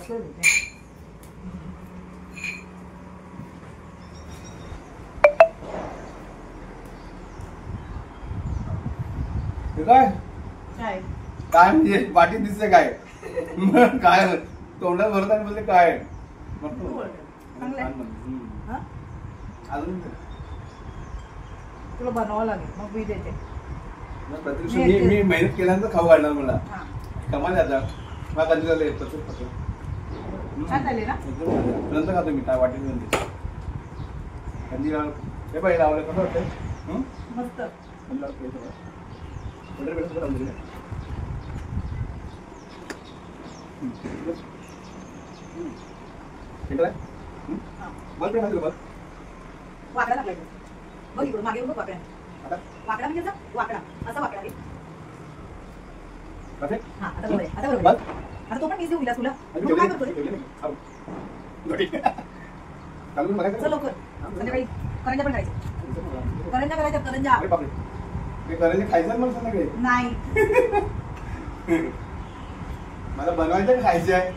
काय काय म्हणजे वाटीत दिसते काय काय तोंडात भरत आणि बोलते काय अजून तुला बनवावं लागेल मग मी देते. मी मेहनत केल्यानंतर खाऊ घालणार मला कमाल आता मला कधी झालं छान झाले ना नंतर खातो मी काय वाटेल नंतर कधी हे पाहिजे लावलं कसं वाटतं मस्त वाकडा लागला बघ इकडून मागे बघ वाकडा वाकडा म्हणजे वाकडा असा वाकडा रे. हा आता बरोबर आता बरोबर आता तो पण मीच देऊ विलास तुला काय करतो चल लवकर संध्याकाळी करंजा पण करायचं करंजा करायच्या करंजा खायचं मला सांगा नाही मला बनवायचं खायचं आहे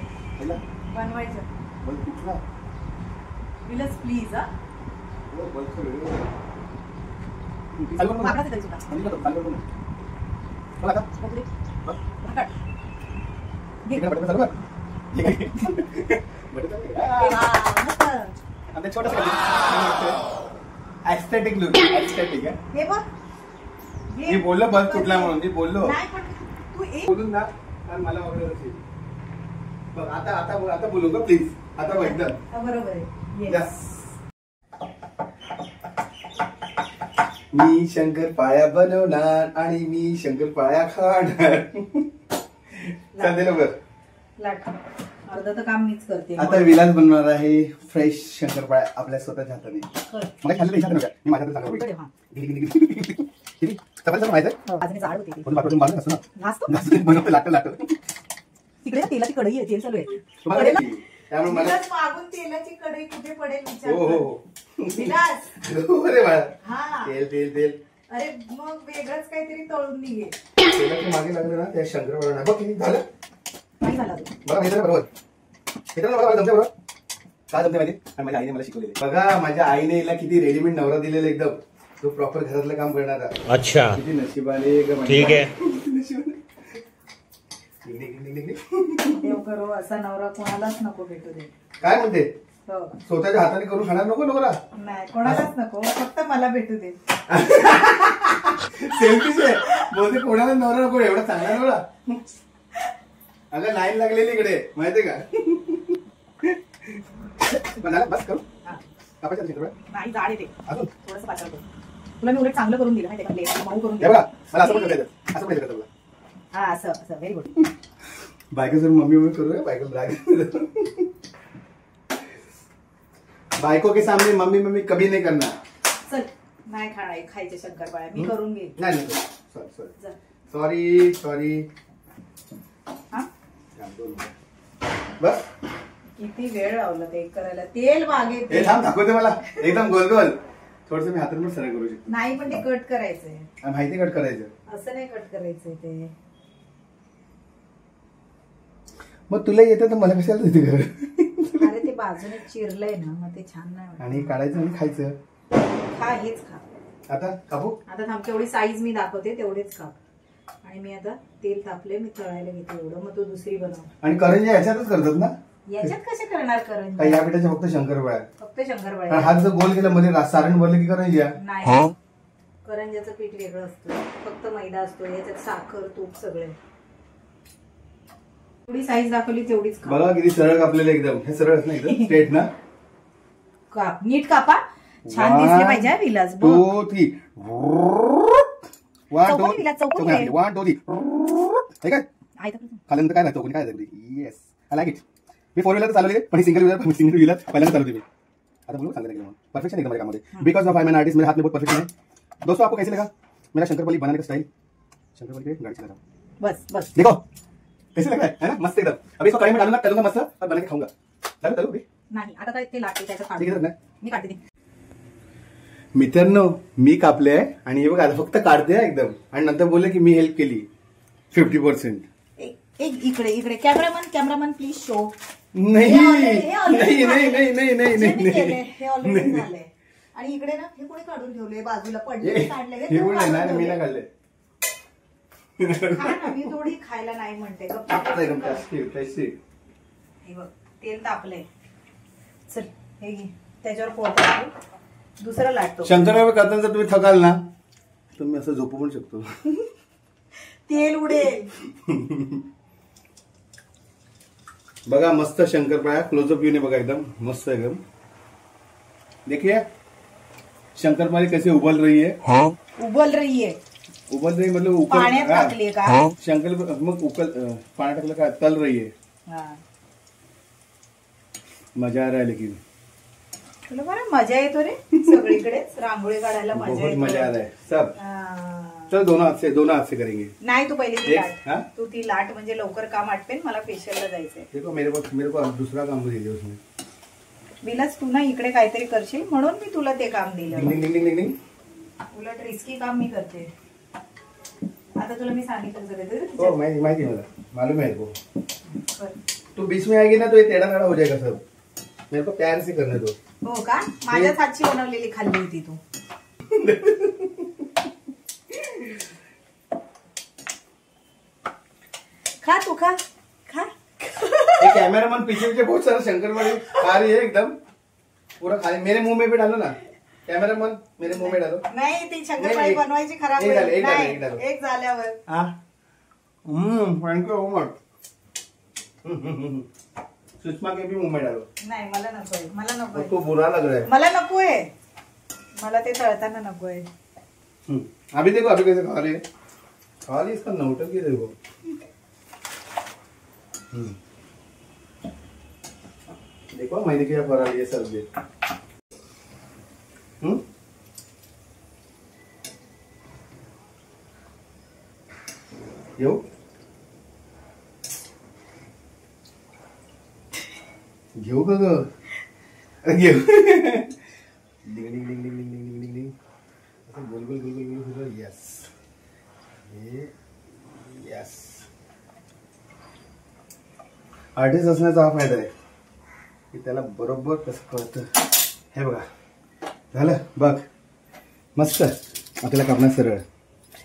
बनवायचं बोल कुठला विलास प्लीज हा मागं तरी सुद्धा मला छोटा ऍस्थेटिक लुक ऍस्थेटिक आहे हे बघ मी बोललो बस कुठला म्हणून मी बोललो नाही पण तू बोलून ना कारण मला वगैरे असेल बघ आता आता आता बोलू का प्लीज आता बघितलं बरोबर आहे मी शंकरपाळ्या बनवणार आणि मी शंकरपाळ्या खाणार चालते लवकर अर्धा तर काम मीच करते. आता विलास बनवणार आहे फ्रेश शंकरपाळ्या आपल्या स्वतःच्या हाताने मला खाल्लं इच्छा नव्हत्या मी माझ्या हातात तिकडे तेलाची कढई आहे तेल चालू आहे त्यामुळे मला मागून तेलाची कढई कुठे पडेल विचार तेल तेल तेल अरे मग वेगळंच काहीतरी तळून निघेल तेलाच्या मागे लागलं ना त्या शंकरपाळ्या बघ किती झालं नाही झाला बघा माहिती बरोबर मला जमते बरोबर काय जमते माहिती आणि माझ्या आईने मला शिकवलेले बघा माझ्या आईने हिला किती रेडीमेड नवरा दिलेला एकदम तो प्रॉपर घरातलं काम करणारा अच्छा किती नशिबाने ठीक आहे देव करो असा नवरा कोणालाच नको भेटू दे काय म्हणते स्वतःच्या हाताने करून खाणार नको नवरा नाही कोणालाच नको फक्त मला भेटू दे सेल्फीच आहे बोलते कोणाला नवरा नको एवढा चांगला नवरा अगं लाईन लागलेली इकडे माहितीये का बस करू नाही जाड येते थोडंसं पातळ करू तुला मी उलट चांगलं करून दिलं माहिती का मऊ करून दिलं मला असं पण करायचं असं पण करायचं हा असं असं व्हेरी गुड बायका जर मम्मी मम्मी करूया बायका बायको के सामने मम्मी मम्मी कभी नहीं करना चल नाही खाणार खायचे शंकरपाळ्या मी करून घेईन नाही सॉरी सॉरी बस किती वेळ लावला ते करायला तेल मागे थांब दाखवते मला एकदम गोल गोल थोडस मी हाताने पण सरळ करू शकतो नाही पण ते कट करायचंय माहिती कट करायचं असं नाही कट करायचंय ते मग तुला येतं तर मला कशाला देते घर अरे ते बाजूने चिरलंय ना मग ते छान नाही आणि काढायचं आणि खायचं खा हेच खा आता कापू आता थांब तेवढी साईज मी दाखवते तेवढेच खा आणि मी आता तेल तापले मी तळायला घेते एवढं मग तू दुसरी बनव आणि करंज्या याच्यातच करतात ना याच्यात कसे करणार करंज्या या पिठाच्या फक्त शंकरपाळ्या फक्त शंकरपाळ्या हात जर गोल केला मध्ये सारण भरलं की करंज्या नाही करंज्याचं पीठ वेगळं असतं फक्त मैदा असतो याच्यात साखर तूप सगळे थोडी साईज दाखवली तेवढीच बघा किती सरळ कापलेलं एकदम हे सरळ नाही एकदम स्ट्रेट ना काप नीट कापा छान दिसले पाहिजे विलास 2 3 1 2 ठीक आहे खाल्यानंतर काय राहतं काय yes I like it me 4 wheeler चालवले पण सिंगल व्हीलर पहिल्यांदा चालवते मी आता बोलू सांगते एकदम परफेक्शन एकदम मेरे काम में because of I am an artist मेरे हाथ में बहुत परफेक्शन है दोस्तों आपको कैसे लगा मेरा शंकरपाली बनाने का स्टाइल शंकरपाली पे गाड़ी चला बस बस देखो कैसे लग रहा है ना मस्त एकदम अभी इसको कढ़ाई में डालूंगा तलूंगा मस्त और बना के खाऊंगा तलू अभी नाही आता काय ते लागते त्याचं काढ मी काढते मित्रांनो मी कापले आणि हे बघा आता फक्त काढते एकदम आणि नंतर बोलले की मी हेल्प केली 50% एक इकडे इकडे कॅमेरामन प्लीज शो. नाही हे नाही already नाही नाही नाही नाही जे मी नाही केलंय, हे ऑलरेडी झालंय. आणि इकडे ना हे कोणी काढून ठेवले बाजूला पडले काढले हे कोण आहे ना मी नाही काढले. खा ना, मी थोडी खायला नाही म्हणते. गप्प एकदम कर. टेस्टी. हे बघ तेल तापलंय. चल हे घे, त्याच्यावर पोळतो दुसरं लाटतो. शंकरपाळी करताना जर तुम्ही थकाल ना तर मी असं झोपू पण शकतो. तेल उडेल. बघा मस्त शंकरपाळ्या क्लोजअप व्ह्यू ने बघा एकदम मस्त एकदम. देखिए शंकरपाळी कैसे उबल रही है. उबल रही है मतलब उकल पाण्यात टाकली का. शंकर मग उकल पाण्यात टाकलं का तल रही है. हा. मजा आ रहा है लेकिन तुला बरं मजा येतो रे सगळीकडेच रांगोळी काढायला मजा बहुत येतो. मजा आ रहा है सब. हा. चलो दोनों हाथ से करेंगे. नाही तू पहिली ती एक, लाट. हा? तू ती लाट म्हणजे लवकर काम आटपेल. मला फेशियलला जायचंय. देखो मेरे को दूसरा काम दे दिया उसने. विलास तू ना इकडे काहीतरी करशील म्हणून मी तुला ते काम दिलं. डिंग डिंग डिंग डिंग डिंग. उलट रिस्की काम मी करते. आता तुला मी सांगितलं ओ माहिती मला मालूम है को. कर. तू बीच में आएगी ना तो ये टेढ़ा मेढ़ा हो जाएगा सब. मेरे को प्यार से करने दो. हो का. माझ्याच हातची बनवलेली खाल्ली होती तू. खा तू खा खा. ये कैमरामैन पीछे बहुत सारा शंकरपाळी खा रही है एकदम पूरा खा रही. मेरे मुंह में भी डालो ना कैमरामैन. मेरे मुंह में डालो. नाही ती शंकरपाळी बनवायची खराब एक होईल. डालो, नाही, एक डालो. एक झाल्यावर. Thank you so much. Sushma के भी मुंह में डालो. नाही मला नकोय. मला नकोय. उसको बुरा लग रहा है. मला नकोय. मला ते तळताना नकोय. अभी देखो अभी कैसे खा रही है. खा रही इसका नौटंकी देखो. देखो मैंने क्या करा ये सब्जी. येऊ घेऊ का ग. घेऊ. डिंग ding ding ding ding ding ding ding. असं गोल गोल गोल गोल गोल फिरव. Yes yes. आर्टिस्ट असण्याचा हा फायदा आहे की त्याला बरोबर कसं कळतं. हे बघा झालं बघ मस्त. आपल्याला कापणार सरळ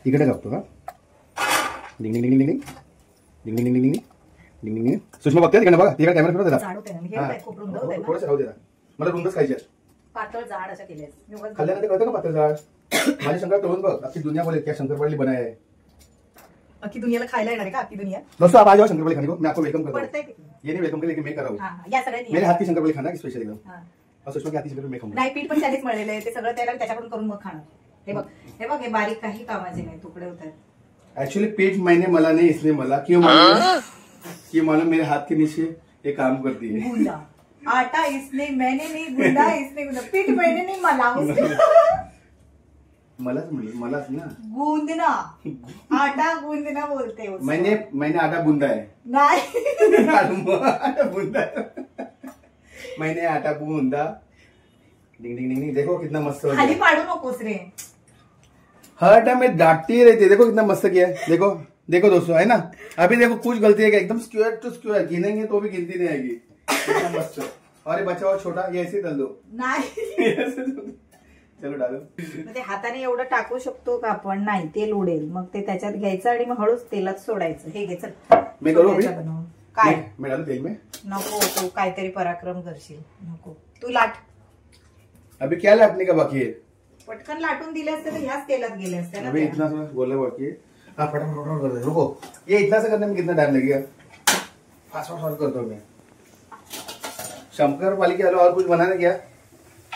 इकडे कापतो का. डिंग ding ding ding ding ding ding ding ding ding डिंग. सुषमा बघते तिकडे बघा. तिकडे कॅमेरा फिरव त्याला. थोडंसं राहू दे ना. मला रुंदच खायचे. पातळ जाड अशा केल्या. खाल्ल्यानंतर कळतं का पातळ जाड. माझ्या शंकर तोडून बघ. अख्खी दुनिया बोले क्या शंकरपाळी बनाया है. अख्खी दुनियाला खायला येणार आहे का अख्खी दुनिया. दोस्तों आप आ जाओ शंकरपाळी खाने को. मैं आपको वेलकम करता पडतंय हूँ. ये नहीं वेलकम करें मैं कर रहा हूँ. या सगळ्यांनी मेरे हाथ की शंकरपाळी खाना स्पेशल एकदम. हा. और सुषमा के हाथ की शंकरपाळी मैं खाऊंगा. नाही पीठ पण त्यानेच मळलेलं आहे. ते सगळं त्याला त्याच्याकडून करून मग खाणार. हे बघ हे बारीक काही कामाचे नाही तुकडे होतात. एक्चुअली पीठ मैंने मला नहीं इसलिए मला क्यों मालूम मेरे हाथ के नीचे ये काम करती है. गुंदा आटा इसने मैंने नहीं गुंदा इसने गुंदा. पीठ मैंने नहीं मला मलाच ना. गूंदना आटा गूंदना बोलते हो. मैंने आटा बूंदा है. नाही आटा बूंदा. मैंने आटा बूंदा. डिंग डिंग डिंग डिंग. देखो कितना मस्त हो खाली गया. पाडू नकोस रे. हर टाइम में डांटती ही रहती है. देखो कितना मस्त किया है. देखो देखो दोस्तों है ना. अभी देखो कुछ गलती है क्या एकदम स्क्वायर टू स्क्वायर गिनेंगे तो भी गिनती नहीं आएगी. कितना मस्त. और ये बच्चा और छोटा ये ऐसे ही डाल दो. नाही चलो डालो. म्हणजे हाताने एवढं टाकू शकतो का आपण. नाही तेल उडेल. मग ते त्याच्यात घ्यायचं आणि मग हळूच तेलात सोडायचं. हे घे चल. मैं करूँ अभी. बनवून. काय मैं डालू तेल में. नको तू काहीतरी पराक्रम करशील. नको तू लाट. अभी क्या लाटने का बाकी है. पटकन लाटून दिले असते तर ह्याच तेलात गेले असते ना. अभी इतना सा गोला बाकी है. हाँ फटाफट कर दे. रुको ये इतना सा करने में कितना टाइम लगेगा. फास्ट फास्ट करता हूँ मैं. शंकरपाळी के अलावा और कुछ बनाना क्या.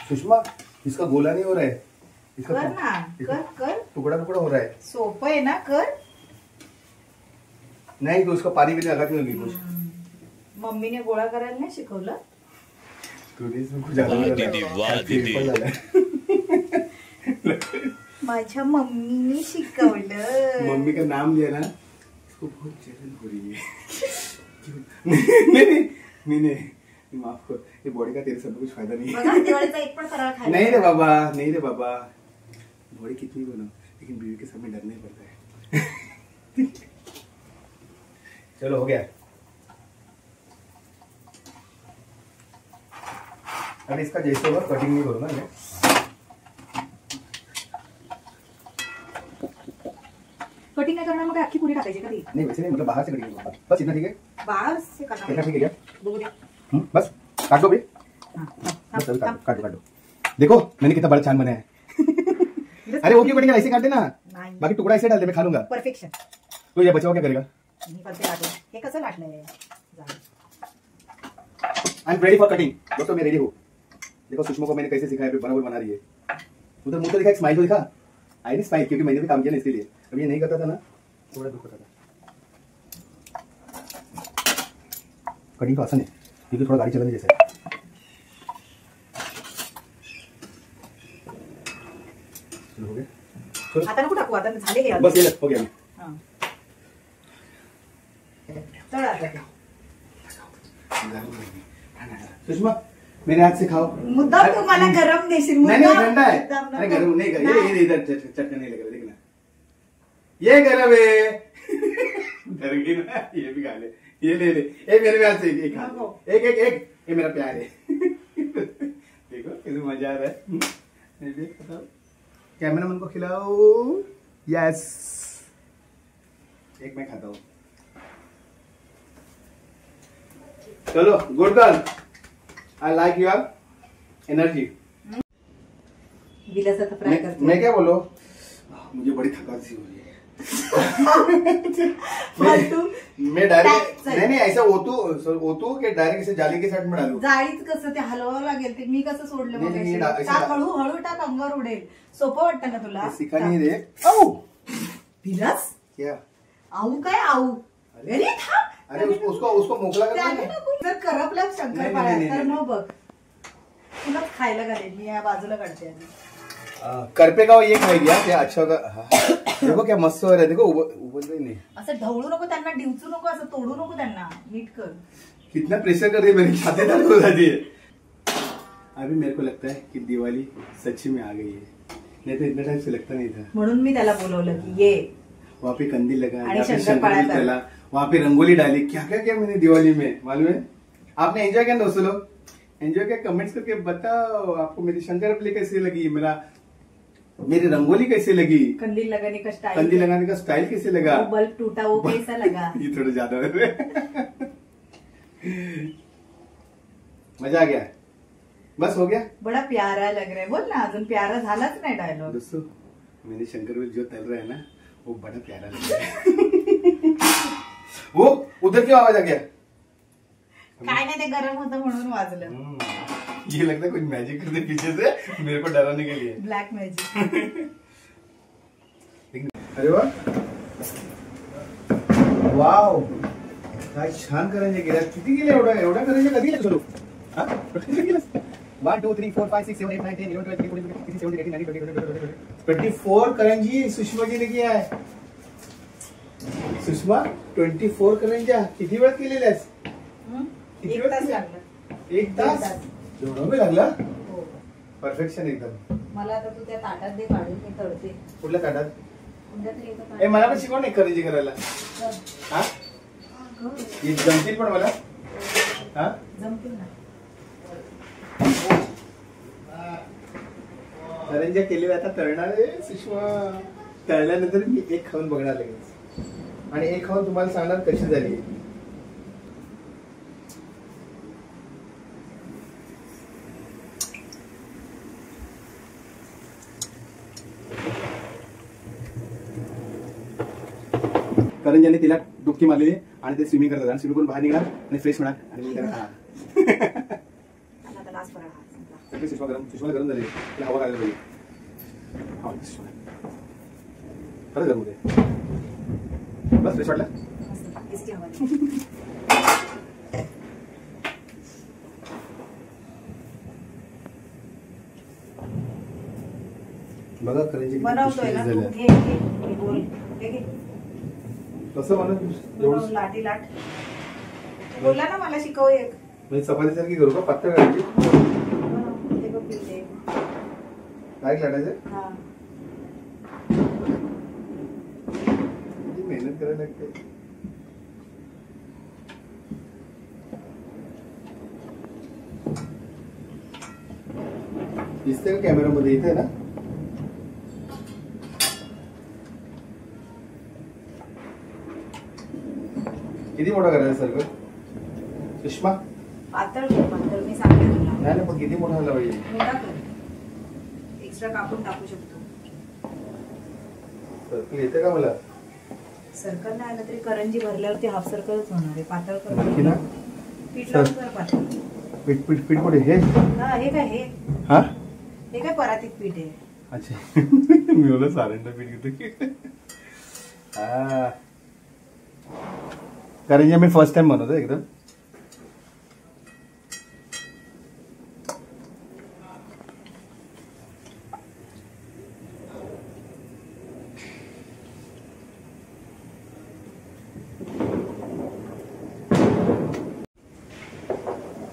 सुषमा इसका गोला नहीं हो रहा है. इसका कर ना कर टुकड़ा टुकड़ा हो रहा है. सोपं आहे ना कर. नहीं तो उसका पानी भी लगाती होगी कुछ. मम्मीने गोळा करायला नाही शिकवलं. माझ्या मम्मीने शिकवलं. मम्मी का नाम लिया ना उसको बहुत जलन हो रही है. नहीं माफ कर. ये बॉडी का तेरे से कुछ फायदा नहीं है. दिवाळीचा एक पण फराळ खायला. नहीं रे बाबा बॉडी कितनी बनो लेकिन बीवी के सामने डरना ही पड़ता है. चलो हो गया। अब इसका जैसे होगा कटिंग नहीं करूंगा मैं। कटिंग नाही करणार मग काय अख्खी पुरी टाकायची का ती? नहीं वैसे नहीं, मतलब बाहर से कटिंग करूंगा। बस इतना ठीक है? बाहर से करणार इतना ठीक है क्या? बघू दे। बस काट दो भाई। हां, बस अभी काट दो काट दो। देखो मैंने कितना बड़ा चांद बनाया है। अरे वो क्यों कटिंग ऐसे काट देना, नाही बाकी टुकड़ा ऐसे डाल दे, मैं खा लूंगा। परफेक्शन। तो ये बचाओ क्या करेगा? मी पण ते लाटलं. हे कसं लाटलंय? I am ready for cutting. दोस्तों मैं रेडी हूँ। देखो सुषमा को मैंने कैसे सिखाया, बराबर बना रही है। उधर मुंह तो दिखा, एक स्माइल तो दिखा। आई नहीं स्माइल, क्योंकि मैंने भी काम किया ना इसलिए। अब ये नहीं करता था ना, थोड़ा दुख होता था। कटिंग तो आसान है, क्योंकि थोड़ा गाड़ी चलाने जैसे है। चलो हो गया। चलो आता नको टाकू, आता झाले हे. बस ये ले, हो गया। हां. चल आता ते. सुषमा मेरे हाथ से खाओ। मुद्दाम तुम्हाला गरम देशील. नहीं नहीं मुद्दाम. ठंडा है। मुद्दाम अरे नको. गरम नहीं, ये नाही. इधर चटका नहीं लग रहा, देखना ये गरम है। डर गई ना, ये भी खा ले, ये ले ले। ए मेरे हाथ से एक खा ले। एक एक एक, ये मेरा प्यार है। देखो कितना मजा आ रहा है। मैं भी बताओ, कैमरामैन को खिलाओ। यस, एक मैं खाता हूँ। चलो good girl, I like your energy. Vilas आता फ्राय करते. मैं क्या बोलो, मुझे बड़ी थकान सी हो रही है। मैं डायरेक्ट नहीं ऐसा ओतू के डायरेक्ट इसे जाली के साइड में डालू। जाळीच कसं ते हलवावं लागेल, ते मी कसं सोडलं नाही, मग नाही, अशी? नाही, टाक, हळूहळू टाक, अंगावर उडेल. सोपं वाटतं ना तुला? सिखा नहीं रे। ओ विलास, क्या? आऊ काय आऊ? अरे थांब. अरे उसको मोकला कर त्याने दो। नको. जर करपला नाही, शंकरपाळ्या नाही, तर नाही. मग बघ, तुला खायला घालेल मी. या बाजूला काढते आधी. करपे का ये खाई गया क्या? अच्छा होगा। देखो क्या मस्त हो रहा है, देखो उबल रही नहीं। असं ढवळू नको त्यांना, डिवचू नको, असं तोडू नको त्यांना. नीट कर. कितना प्रेशर कर रही है, मेरी छाती दर्द हो जाती है। अभी मेरे को लगता है कि दिवाली सच्ची में आ गई है, नहीं तो इतना टाइम से लगता नहीं था। म्हणून मी त्याला बोलवलं की ये. वहाँ पे कंदील लगा, आणि यहाँ पे शंकरपाळ्या शंकर चला, वहाँ पे रंगोली डाली, क्या क्या किया मैंने दिवाली में, मालूम है? आपने एंजॉय किया दोस्तों लोग? Enjoy KIA? कमेंट्स करके बताओ आपको मेरी शंकरपाली कैसी लगी, मेरी रंगोली कैसी लगी, कंदील लगाने का स्टाइल, कंदील लगाने का स्टाइल कैसे लगा, वो बल्ब टूटा वो कैसा लगा? ये थोड़ा ज्यादा हो रहा है। मजा आ गया, बस हो गया। बड़ा प्यारा लग रहा है. बोल ना, अजून प्यारा झालाच नाही डायलॉग. दोस्तों मैंने शंकरवेल जो तल रहा है ना, वो बड़ा प्यारा लग रहा है। वो उधर क्यों आवाज आ गया? काय नाही, ते गरम होतं म्हणून वाजलं. ये लगता है कुछ मैजिक करते पीछे से मेरे को डराने के लिए। Black magic. अरे वाह, वाव, काय छान करंजे गेल्या. किती गेले? एवढा करंजे कधी गेला? चलो 1 2 3 4 5 6 7 8 9 10 11 12 13 14 15 16 17 18 19 20 24 करंजी सुषमा जी ने किया है. सुषमा 24 करंजा किती वेळात केलेल्या आहेस? एक तास लागला. एक तास? एवढा वेळ लागला? हो. परफेक्शन एकदम. मला आता तू त्या ताटात दे काढून, मी तळते. कुठल्या ताटात? कोणत्या तरी एका ए ताटात. मला पण शिकव नाही करंजी करायला. चल. हा, हो. हे जमतील पण मला. हा, जमतील ना. करंज्या केलेल्या आता तळणार आहे सुषमा. तळल्यानंतर मी एक खाऊन बघणार लगेच, आणि एक खाऊन तुम्हाला सांगणार कशी झाली. करंज्याने तिला डुबकी मारली आणि ते स्विमिंग करतात, आणि स्विमिंग करून बाहेर निघणार आणि फ्रेश होणार, आणि मी त्याला आता लास्ट बरा हात संपला. सुषमा गरम झाली, तिला हवा लागली पाहिजे. खरं गरम होते. बस फ्रेश वाटलं. मस्त टेस्टी हवा. बघा करंजी बनवतोय ना तू. घे बोल. घे कसं बनव बनव, लाटी लाट. बोला ना, मला शिकव एक. म्हणजे चपातीसारखी करू का, पातळ करायची? बनव. ते बघ पीठ आहे. काय लाटायचं? हा. किती मेहनत करायला लागते. दिसते का कॅमेरामध्ये इथे ना? किती मोठा करायचा सर्कल सुषमा? पातळ कर, पातळ मी सांगते तुला. नाही पण किती मोठा झाला पाहिजे? मोठा कर, एक्स्ट्रा कापून टाकू शकतो. सर्कल येते का मला? सर्कल नाही आलं तरी करंजी भरल्यावरती हाफ सर्कलच होणार आहे. पातळ कर, नक्की ना? पीठ लावून कर पातळ. पीठ पीठ पीठ कुठे हे? हा हे काय हे? हा हे काय परातीत पीठ आहे? अच्छा मी बोला सारंडा पीठ घेतो. हा करंजी मी फर्स्ट टाइम बनवतो एकदम.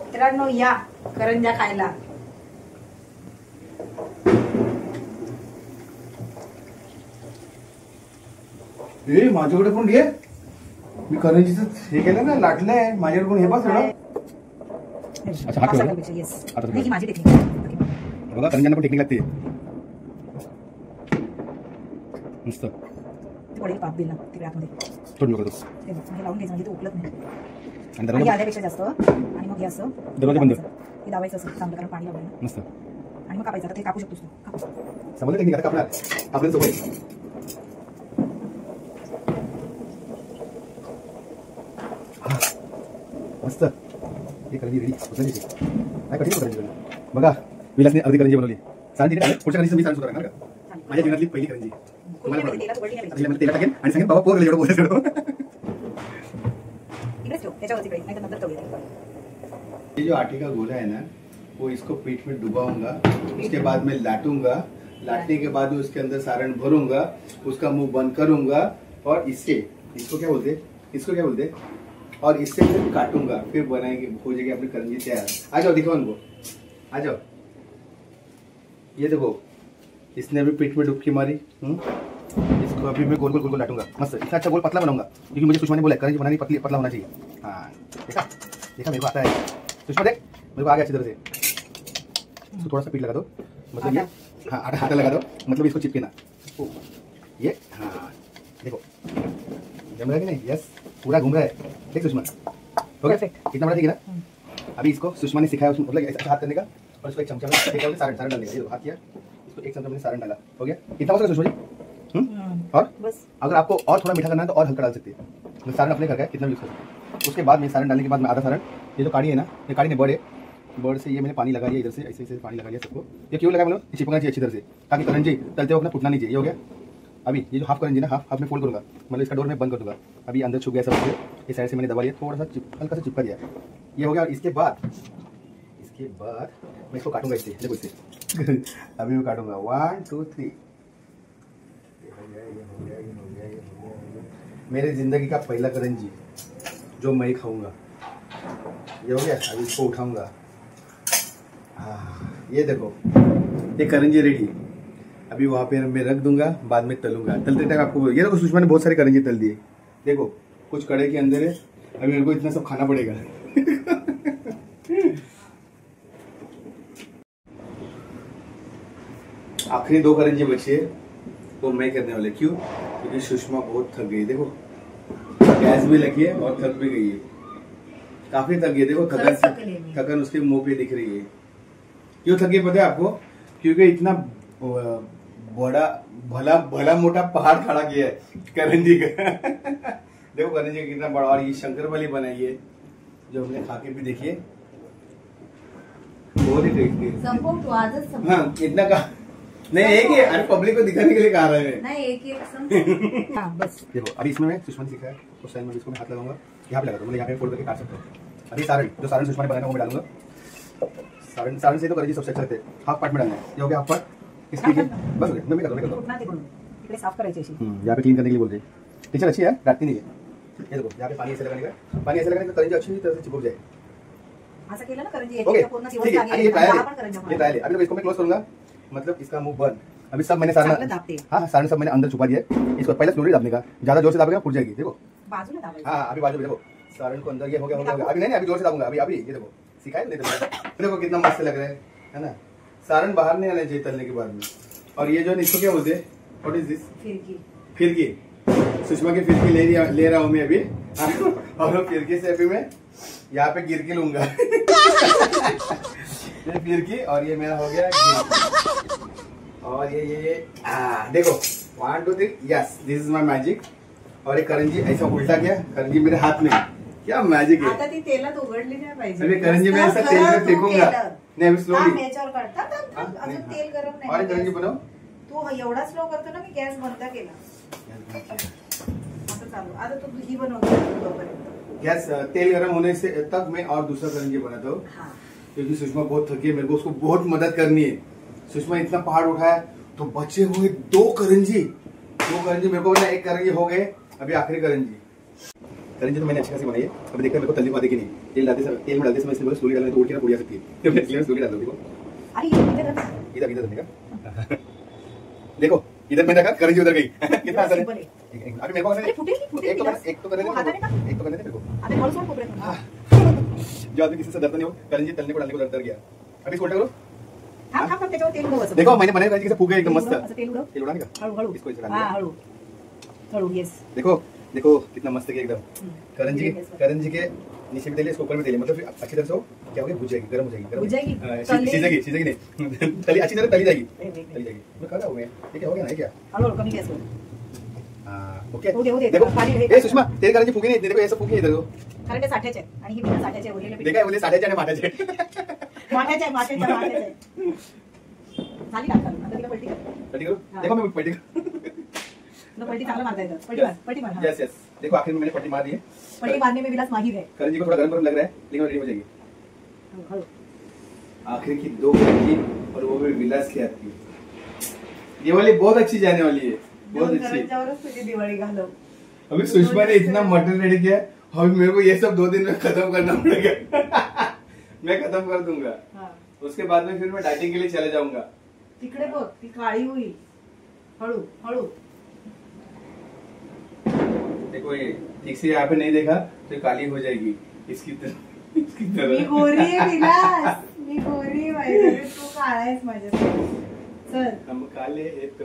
मित्रांनो या करंजा खायला. ए माझ्याकडे पण घे. मी करंजीच हे केलं ना, लाटलंय माझ्याकडे पण. हे बघ थोडं. अच्छा, हात ठेवला? येस. आता ही माझी टेक्निक. बघा करंजांना पण टेक्निक लागते. मस्त ते पडेल पाप दिला तिकडे आतमध्ये. थोडं नको करतो. हे बघ, हे लावून घ्यायचं म्हणजे ते उकलत नाही. आणि आणि दरवाजा अर्ध्यापेक्षा जास्त. आणि मग हे असं दरवाजा बंद. हे दाबायचं असं चांगलं, कारण पाणी लावलं. मस्त. आणि मग कापायचं. आता ते कापू शकतोस तू. कापू. समजलं टेक्निक? आता कापणार आपल्याला सवय. मस्त. हे करंजी रेडी. काय कठीण करंजी बनवली बघा. विलासने अर्धी करंजी बनवली. सांग तिकडे पुढच्या करंजी मी सांगू शकणार का? माझ्या जीवनातली पहिली करंजी. तुम्हाला तेलात उघडली नाही. तेला टाकेन आणि सांगेन बाबा पोर एवढं बोलत करतो. इकडेच ठेव, त्याच्यावरती काही नाही तर नंतर तळूया. ये जो आटे का गोला है ना, वो इसको पीठ में डुबाऊंगा, उसके बाद में लाटूंगा, लाटने के बाद उसके अंदर सारण भरूंगा, उसका मुंह बंद करूंगा और इससे इसको क्या बोलते और इससे फिर काटूंगा, फिर बनाएंगे, हो जाएगी अपनी करंजी तैयार. आ जाओ दिखाओ उनको, आ जाओ. ये देखो इसने अभी पीठ में डुबकी मारी. इसको अभी मैं गोल गोल गोल गोल लाटूंगा. मस्त. इतना अच्छा गोल पतला बनाऊंगा क्योंकि मुझे सुषमा ने बोला करंजी बनानी पतली पतला होना चाहिए. हाँ देखा मेरे को आता है. सुषमा देख मेरे को आ गया अच्छी तरह से. इसको थोड़ा सा पीठ लगा दो, मतलब ये हाँ आटा लगा दो, मतलब इसको चिपके ना. ये हाँ देखो जम रहा है कि नहीं? यस पूरा घूम रहा है. देख सुषमा हो गया. कितना बड़ा ठीक है ना? अभी इसको सुषमा ने सिखाया, मतलब ऐसा हाथ करने का और इसको एक चमचा में सारण डालने का. ये हाथ किया, इसको एक चमचा में सारण डाला. हो गया. कितना हो सका सुषमा जी? और बस अगर आपको और थोड़ा मीठा करना है तो और हल्का डाल सकते हैं. सारण अपने घर का कितना यूज कर. उसके बाद में सारण डालने के बाद में आधा सारण, ये जो काड़ी है ना, ये काड़ी ने बड़े बर्ड से ये मैंने पानी लगा लिया इधर से, ऐसे ऐसे पानी लगा लिया सबको. ये क्यों लगा मतलब चिपकना चाहिए अच्छी तरह से, ताकि करंजी तलते वक्त फूटना नहीं चाहिए. ये हो गया. अभी ये जो हाफ करंजी ना, हाफ में फोल्ड करूंगा, मतलब इसका डोर में बंद कर दूंगा. अभी अंदर छुप गया सब. इस साइड से मैंने दबा लिया, थोड़ा सा हल्का सा चिपका दिया. ये हो गया. इसके बाद मैं इसको काटूंगा इससे. देखो इससे अभी मैं काटूंगा. 1 2 3. मेरे जिंदगी का पहला करंजी जो मैं खाऊंगा. ये हो गया. अभी इसको उठाऊंगा. ये देखो ये करंजी रेडी. अभी वहां पे मैं रख दूंगा, बाद में तलूंगा. तलते तक आपको ये देखो सुषमा ने बहुत सारे करंजी तल दिए. देखो कुछ कड़े के अंदर है. अभी मेरे को इतना सब खाना पड़ेगा. आखिरी 2 करंजी बची है वो मैं करने वाले. क्यों? क्योंकि सुषमा बहुत थक गई. देखो गैस भी लगी है और थक भी गई है. काफी थक गई. देखो थकन उसके मुंह पे दिख रही है. क्यों थक गई पता है आपको? क्योंकि इतना बड़ा भला मोटा पहाड़ खड़ा किया है करंजी का. देखो करंजी का कितना बड़ा. और ये शंकरपाली बनाई है जो हमने खा के भी देखिए. बहुत ही टेस्टी. हाँ इतना का नहीं एक ही. अरे पब्लिक को दिखाने के लिए कहा रहे हैं. नहीं एक ही. हाँ बस देखो अभी इसमें मैं सुषमा ने सिखाया उस टाइम में इसको मैं हाथ लगाऊंगा. यहाँ पे लगा दूंगा, यहाँ पे फोल्ड करके काट सकता हूँ. अभी सारण जो सारण सुषमा ने बनाया वो मैं डालूंगा. सारण से तो करंजी सबसे अच्छा लगते हैं. हाफ पार्ट में डालना है. ये हो गया हाफ पार्ट. इसके लिए बस हो गया. मैं भी कर दूँ. इकडे साफ करायची अशी. यहाँ पे क्लीन करने के लिए बोल रहे. टीचर अच्छी है, डांटती नहीं है. ये देखो यहाँ पे पानी ऐसे लगाने का, पानी ऐसे लगाने का करंजी अच्छी तरह से चिपक जाए. असं केलं ना करंजी ओके पूर्ण ठीक है. अभी ये ट्रायल है. अभी इसको मैं क्लोज करूंगा, मतलब इसका मुंह बंद. अभी सब मैंने सारण, हाँ सारण सब मैंने अंदर छुपा दिया है. इसको पहले स्लोली दाबने का. ज्यादा जोर से दाबेगा फूट जाएगी. देखो बाजू में. हाँ अभी बाजू में देखो सारण को अंदर. ये हो गया. अभी नहीं अभी जोर से दाबूंगा. अभी ये देखो सिखाया नहीं. देखो कितना मस्त लग रहा है ना. सारण बाहर नहीं आना चाहिए तलने के बाद में। और ये जो है इसको क्या बोलते हैं, व्हाट इज दिस? फिरकी। फिरकी। सुषमा की फिरकी ले रहा हूँ मैं अभी। और फिरकी से अभी मैं यहाँ पे गिरकी लूंगा। ये फिरकी और ये मेरा हो गया गिरकी। और ये देखो 1 2 3 yes this is my magic. और एक करंजी ऐसा उल्टा किया, करंजी मेरे हाथ में, क्या मैजिक है। आता ती तेलात उघडली नाही पाहिजे। अभी करंजी में ऐसा तेल में फेकूंगा नहीं, अभी स्लोली। याच्यावर काढता अजून तेल गरम नाही। और करंजी बनाओ तू एवढा स्लो करतो ना, मी गॅस बंद केला। आता चालू, आता तू ही बनवतो गैस तेल गरम होने से तक मैं और दूसरा करंजी बनाता हूँ। हाँ। क्योंकि सुषमा बहुत थकी है, मेरे को उसको बहुत मदद करनी है। सुषमा इतना पहाड़ उठाया तो बचे हुए 2 करंजी मेरे को ना, 1 करंजी हो गए, अभी आखिरी करंजी तो मैंने अच्छी खासी बनाई है। अभी देखते हैं मेरे को तलने को आती कि नहीं। तेल में डालते समय इसलिए स्लोली डालना तो उड़ के ना पूरी आ सकती है, तो मैं इसलिए स्लोली डाल दूँ। अरे इधर डालने का। देखो इधर मैंने रखा, करंजी उधर गई। कितना आसान है। अभी मेरे को एक तो करने दे मेरे को। जो आदमी किसी से डरता नहीं हो, करंजी तलने को डालने को डर गया। अभी इसको उल्टा करो। त्याच्यावर तेल उडव। देखो मैंने बनाया करंजी कैसे फूक गया एकदम मस्त। तेल उड़ाने का हळू इसको इसे हाँ डालने हळू हळू यस। देखो कितना मस्त है एकदम। करंजी के नीचे भी तेल, इसके ऊपर भी तेल, मतलब अच्छी तरह से क्या हो गया, भुज जाएगी, गर्म हो जाएगी, सीजेगी नहीं, तली अच्छी तरह तली जाएगी। मैं कर रहा हूँ मैं, ये क्या हो गया ना, क्या हळू कमी गॅस कर। ओके उदे देखो ए सुषमा तेल करंजी फुकी नाही, देखो ऐसा फुकी इधर को। कारण ते साठ्याचे आणि ही बिना साठ्याचे उरलेले देखा बोले साठ्याचे आणि माठाचे। माठ्याचे झाली टाका आता तिला पलटी कर। पलटी करो, देखो मैं पलटी पलटी चांगला मारता येतं। पलटी मार। यस देखो आखिर में मैंने पलटी मार दी है। पलटी मारने में विलास माहिर है। करंजी को थोड़ा गरम लग रहा है, लेकिन रेडी हो जाएगी। हळू आखिर की 2 करंजी और वो भी विलास की आती है। ये वाली बहुत अच्छी जाने वाली है, बहुत अच्छी। करंजावरच तुझी दिवाळी घालव। अभी सुषमा ने इतना मटन रेडी किया, अभी मेरे को ये सब 2 दिन में खत्म करना पड़ेगा। मैं खत्म कर दूंगा। उसके बाद में फिर मैं डाइटिंग के लिए चले जाऊंगा। तिकडे बघ ती काळी हुई। हळू हळू देखो ये ठीक से यहाँ पे नहीं देखा तो काली हो जाएगी इसकी तरह। मी गोरी आहे विलास, मी गोरी आहे, तू काळा आहेस माझ्यासोबत। चल हम काले हैं तो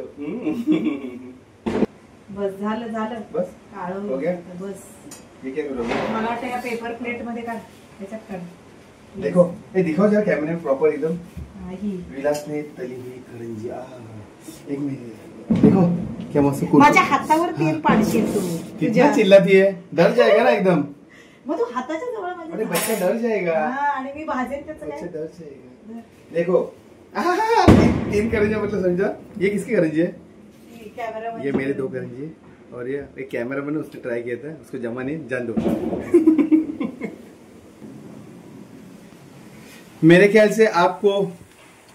बस झालं बस काळं हो गया? बस। ये क्या करोगे? मला वाटतं या पेपर प्लेट मध्ये काढ, त्याच्यात काढ। देखो ये दिखाओ जरा कैमरे में प्रॉपर एकदम। ही विलास ने तली हुई करंजी, एक मिनट देखो क्या मस्त कुरकुर। माझ्या हातावर तेल पाडशील तू। कितना चिल्लाती है, डर जाएगा ना एकदम। मग तू हाताच्या जवळ माझ्या। अरे बच्चा डर जाएगा। आणि मी भाजेन त्याचं बच्चा काय? डर जाएगा। देखो 3 करंजी मतलब समझा। ये किसकी करंजी है? कैमरा ये मेरे 2 करंजी है। और ये एक कैमरा मैन उसने ट्राई किया था, उसको जमा नहीं, जान दो। मेरे ख्याल से आपको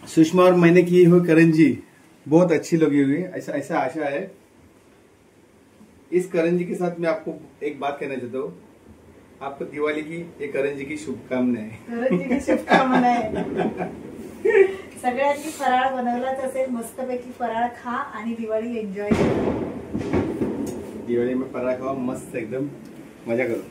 सुषमा और मैंने की हुई करंजी बहुत अच्छी लगी हुई है, ऐसा आशा है। इस करंजी के साथ मैं आपको एक बात कहना चाहता हूँ, आपको दिवाळी की एक करंजी की शुभकामनाएं। करंजीची शुभकामनाएं। सगळ्यांनी फराळ बनवलाच असेल, मस्तपैकी फराळ खा आणि दिवाळी एन्जॉय करा। दिवाळी में फराळ खाओ, मस्त एकदम मजा करो।